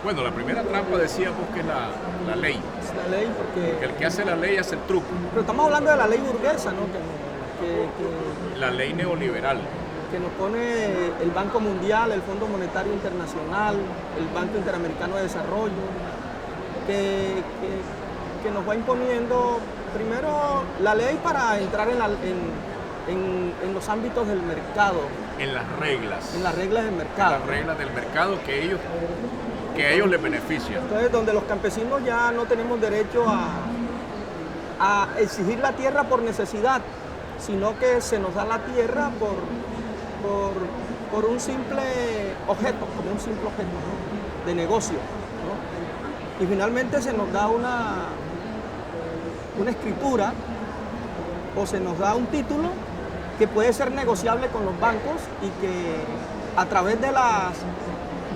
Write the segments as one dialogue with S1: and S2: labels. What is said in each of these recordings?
S1: Bueno, la primera trampa decíamos que es la ley.
S2: Es la ley
S1: Que el que hace la ley hace el truco.
S2: Pero estamos hablando de la ley burguesa, ¿no?
S1: La ley neoliberal.
S2: Que nos pone el Banco Mundial, el Fondo Monetario Internacional, el Banco Interamericano de Desarrollo, que nos va imponiendo primero la ley para entrar en los ámbitos del mercado.
S1: En las reglas.
S2: En las reglas del mercado.
S1: En las reglas del mercado que a ellos les benefician.
S2: Entonces, donde los campesinos ya no tenemos derecho a exigir la tierra por necesidad, sino que se nos da la tierra por un simple objeto, como un simple objeto, ¿no? De negocio, ¿no? Y finalmente se nos da una escritura o se nos da un título que puede ser negociable con los bancos y que a través de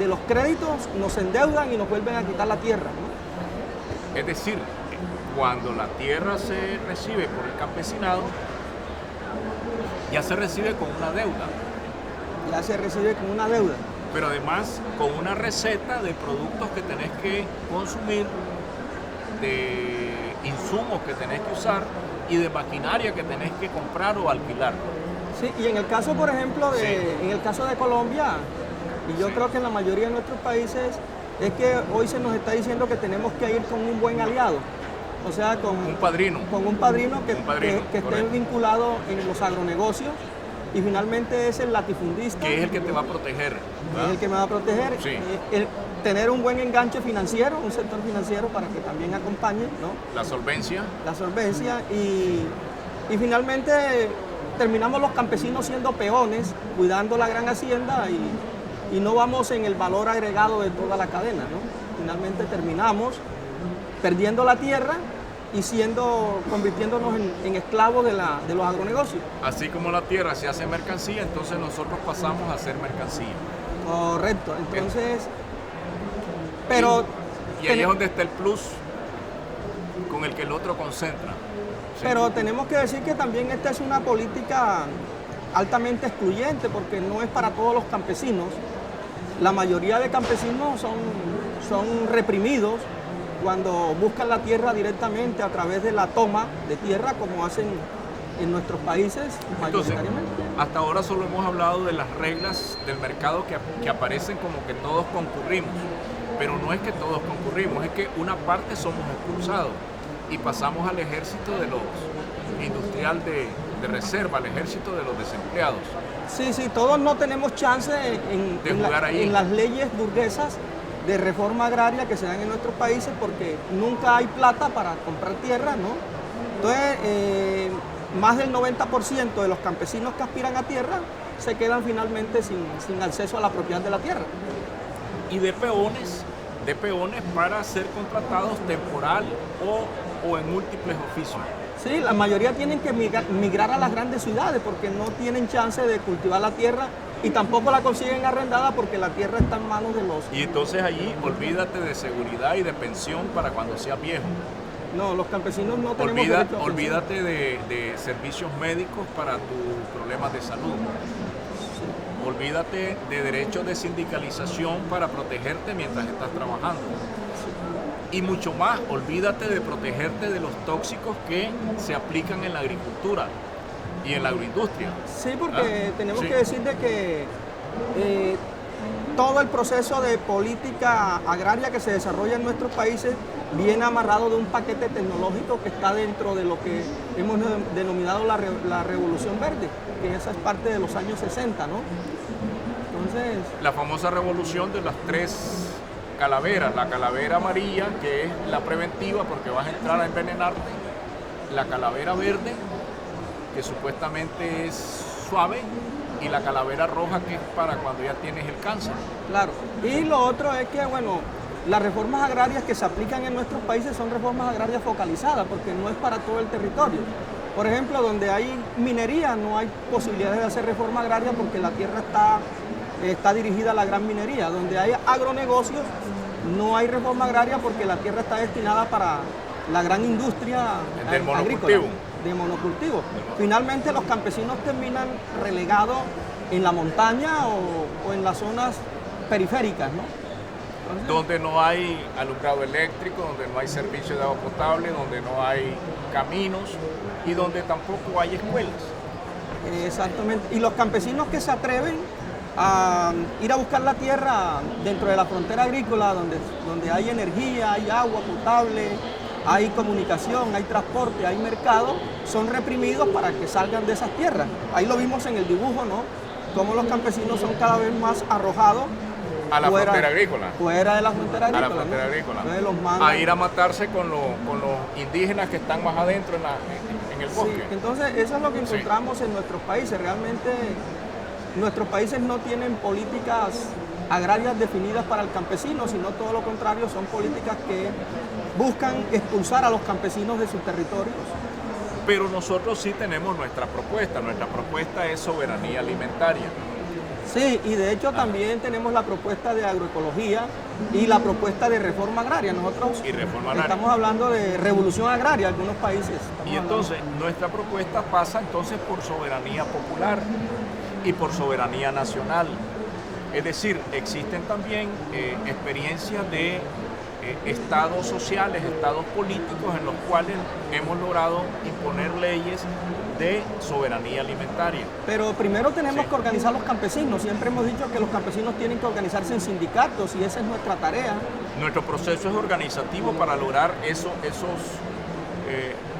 S2: los créditos nos endeudan y nos vuelven a quitar la tierra, ¿no?
S1: Es decir, cuando la tierra se recibe por el campesinado, ya se recibe con una deuda.
S2: Ya se recibe con una deuda.
S1: Pero además con una receta de productos que tenés que consumir, de insumos que tenés que usar y de maquinaria que tenés que comprar o alquilar.
S2: Sí, y en el caso, por ejemplo, en el caso de Colombia, y yo creo que en la mayoría de nuestros países, es que hoy se nos está diciendo que tenemos que ir con un buen aliado. O sea, con
S1: un padrino.
S2: Con un padrino que esté vinculado en los agronegocios. Y finalmente es el latifundista.
S1: Que es el que te va a proteger.
S2: Es el que me va a proteger.
S1: Sí.
S2: Tener un buen enganche financiero, un sector financiero para que también acompañe, ¿no?
S1: La solvencia.
S2: La solvencia. Y finalmente terminamos los campesinos siendo peones, cuidando la gran hacienda y no vamos en el valor agregado de toda la cadena, ¿no? Finalmente terminamos perdiendo la tierra y convirtiéndonos en esclavos de los agronegocios.
S1: Así como la tierra se hace mercancía, entonces nosotros pasamos a ser mercancía.
S2: Correcto, entonces, pero...
S1: Y ahí es donde está el plus con el que el otro concentra. ¿Sí?
S2: Pero tenemos que decir que también esta es una política altamente excluyente porque no es para todos los campesinos. La mayoría de campesinos son reprimidos cuando buscan la tierra directamente a través de la toma de tierra, como hacen en nuestros países mayoritariamente.
S1: Entonces, hasta ahora solo hemos hablado de las reglas del mercado que aparecen como que todos concurrimos, pero no es que todos concurrimos, es que una parte somos expulsados y pasamos al ejército de los industrial de reserva, al ejército de los desempleados.
S2: Sí, todos no tenemos chance en las leyes burguesas de reforma agraria que se dan en nuestros países porque nunca hay plata para comprar tierra, ¿no? Entonces, más del 90% de los campesinos que aspiran a tierra se quedan finalmente sin acceso a la propiedad de la tierra.
S1: Y de peones para ser contratados temporal o en múltiples oficios.
S2: Sí, la mayoría tienen que migrar a las grandes ciudades porque no tienen chance de cultivar la tierra y tampoco la consiguen arrendada porque la tierra está en manos de los...
S1: Y entonces allí olvídate de seguridad y de pensión para cuando seas viejo.
S2: No, los campesinos no tenemos derecho a
S1: olvídate de servicios médicos para tus problemas de salud. Sí. Olvídate de derechos de sindicalización para protegerte mientras estás trabajando. Sí. Y mucho más, olvídate de protegerte de los tóxicos que se aplican en la agricultura y en la agroindustria.
S2: Sí, porque tenemos que decir de que todo el proceso de política agraria que se desarrolla en nuestros países viene amarrado de un paquete tecnológico que está dentro de lo que hemos denominado la Revolución Verde, que esa es parte de los años 60, ¿no? Entonces...
S1: La famosa revolución de las 3 calaveras, la calavera amarilla, que es la preventiva porque vas a entrar a envenenarte, la calavera verde, que supuestamente es suave, y la calavera roja, que es para cuando ya tienes el cáncer.
S2: Claro, y lo otro es que, bueno, las reformas agrarias que se aplican en nuestros países son reformas agrarias focalizadas, porque no es para todo el territorio. Por ejemplo, donde hay minería no hay posibilidades de hacer reforma agraria porque la tierra está dirigida a la gran minería. Donde hay agronegocios no hay reforma agraria porque la tierra está destinada para la gran industria agrícola, de monocultivo. Finalmente los campesinos terminan relegados en la montaña o en las zonas periféricas, ¿no?
S1: donde no hay alumbrado eléctrico, donde no hay servicio de agua potable, donde no hay caminos y donde tampoco hay escuelas.
S2: Exactamente. Y los campesinos que se atreven a ir a buscar la tierra dentro de la frontera agrícola, donde hay energía, hay agua potable, hay comunicación, hay transporte, hay mercado, son reprimidos para que salgan de esas tierras. Ahí lo vimos en el dibujo, ¿no? Cómo los campesinos son cada vez más arrojados
S1: a la frontera agrícola.
S2: Fuera de la frontera agrícola.
S1: A la frontera agrícola.
S2: Entonces los mandan
S1: a ir a matarse con los indígenas que están más adentro en el bosque.
S2: Sí, entonces eso es lo que encontramos en nuestros países. Realmente nuestros países no tienen políticas agrarias definidas para el campesino, sino todo lo contrario, son políticas que buscan expulsar a los campesinos de sus territorios.
S1: Pero nosotros sí tenemos nuestra propuesta es soberanía alimentaria.
S2: Sí, y de hecho también tenemos la propuesta de agroecología y la propuesta de reforma agraria. Nosotros estamos hablando de revolución agraria en algunos países.
S1: Y entonces nuestra propuesta pasa entonces por soberanía popular y por soberanía nacional. Es decir, existen también experiencias de estados sociales, estados políticos en los cuales hemos logrado imponer leyes de soberanía alimentaria.
S2: Pero primero tenemos que organizar los campesinos. Siempre hemos dicho que los campesinos tienen que organizarse en sindicatos y esa es nuestra tarea.
S1: Nuestro proceso es organizativo para lograr esos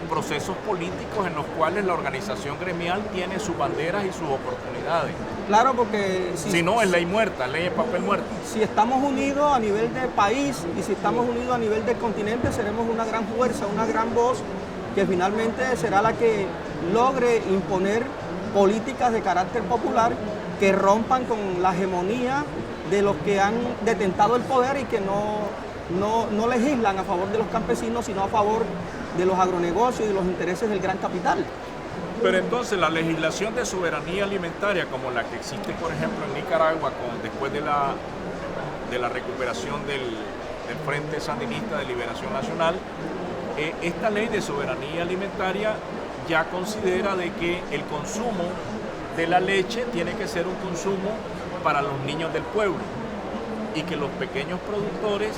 S1: procesos políticos en los cuales la organización gremial tiene sus banderas y sus oportunidades.
S2: Claro, porque
S1: si no es ley muerta, ley de papel muerto.
S2: Si estamos unidos a nivel de país y si estamos unidos a nivel de continente, seremos una gran fuerza, una gran voz que finalmente será la que logre imponer políticas de carácter popular que rompan con la hegemonía de los que han detentado el poder y que no legislan a favor de los campesinos, sino a favor de los agronegocios y de los intereses del gran capital.
S1: Pero entonces la legislación de soberanía alimentaria, como la que existe, por ejemplo, en Nicaragua, después de la recuperación del Frente Sandinista de Liberación Nacional, esta ley de soberanía alimentaria ya considera de que el consumo de la leche tiene que ser un consumo para los niños del pueblo y que los pequeños productores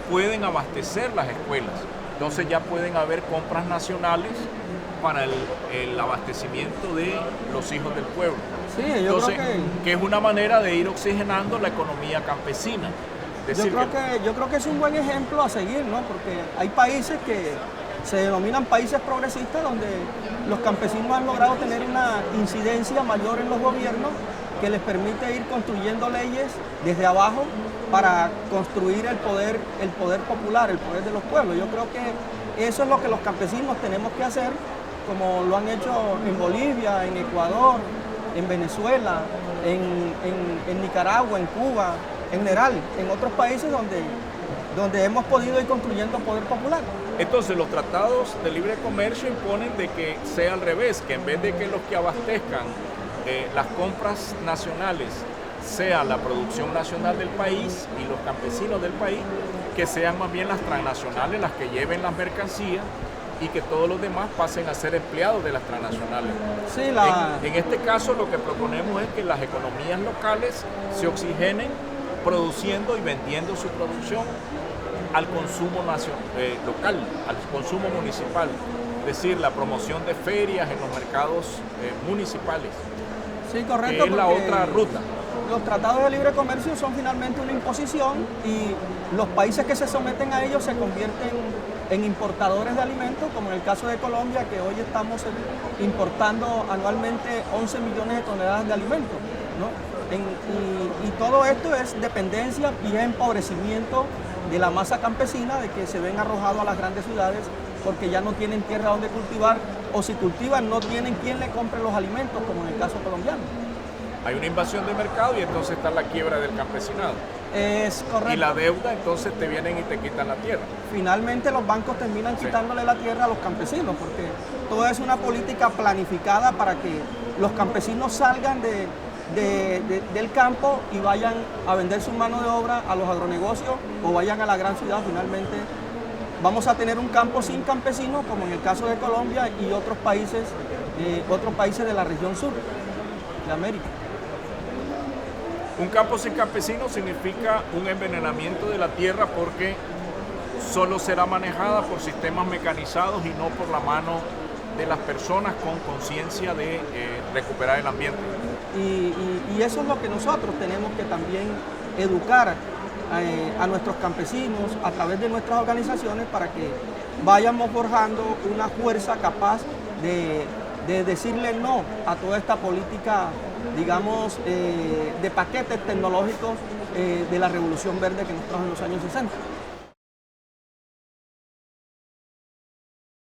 S1: pueden abastecer las escuelas. Entonces ya pueden haber compras nacionales para el abastecimiento de los hijos del pueblo.
S2: Sí, yo
S1: Entonces,
S2: creo
S1: que es una manera de ir oxigenando la economía campesina.
S2: Yo creo que es un buen ejemplo a seguir, ¿no? Porque hay países que se denominan países progresistas donde los campesinos han logrado tener una incidencia mayor en los gobiernos que les permite ir construyendo leyes desde abajo para construir el poder popular, el poder de los pueblos. Yo creo que eso es lo que los campesinos tenemos que hacer, como lo han hecho en Bolivia, en Ecuador, en Venezuela, en Nicaragua, en Cuba, en general, en otros países donde hemos podido ir construyendo poder popular.
S1: Entonces los tratados de libre comercio imponen de que sea al revés, que en vez de que los que abastezcan las compras nacionales sea la producción nacional del país y los campesinos del país, que sean más bien las transnacionales las que lleven las mercancías y que todos los demás pasen a ser empleados de las transnacionales.
S2: Sí,
S1: en este caso lo que proponemos es que las economías locales se oxigenen produciendo y vendiendo su producción al consumo local, al consumo municipal, es decir, la promoción de ferias en los mercados municipales.
S2: Sí, correcto.
S1: Que es la otra ruta.
S2: Los tratados de libre comercio son finalmente una imposición y los países que se someten a ellos se convierten en importadores de alimentos, como en el caso de Colombia, que hoy estamos importando anualmente 11 millones de toneladas de alimentos, ¿no? Y todo esto es dependencia y es empobrecimiento de la masa campesina, de que se ven arrojados a las grandes ciudades porque ya no tienen tierra donde cultivar, o si cultivan no tienen quien le compre los alimentos, como en el caso colombiano.
S1: Hay una invasión de mercado y entonces está la quiebra del campesinado.
S2: Es correcto.
S1: Y la deuda, entonces te vienen y te quitan la tierra.
S2: Finalmente los bancos terminan quitándole la tierra a los campesinos, porque todo es una política planificada para que los campesinos salgan del campo y vayan a vender su mano de obra a los agronegocios o vayan a la gran ciudad. Finalmente vamos a tener un campo sin campesinos, como en el caso de Colombia y otros países de la región sur de América.
S1: Un campo sin campesinos significa un envenenamiento de la tierra porque solo será manejada por sistemas mecanizados y no por la mano de las personas con conciencia de recuperar el ambiente.
S2: Y eso es lo que nosotros tenemos que también educar a nuestros campesinos a través de nuestras organizaciones para que vayamos forjando una fuerza capaz de decirle no a toda esta política, digamos, de paquetes tecnológicos de la revolución verde que nos trajo en los años 60.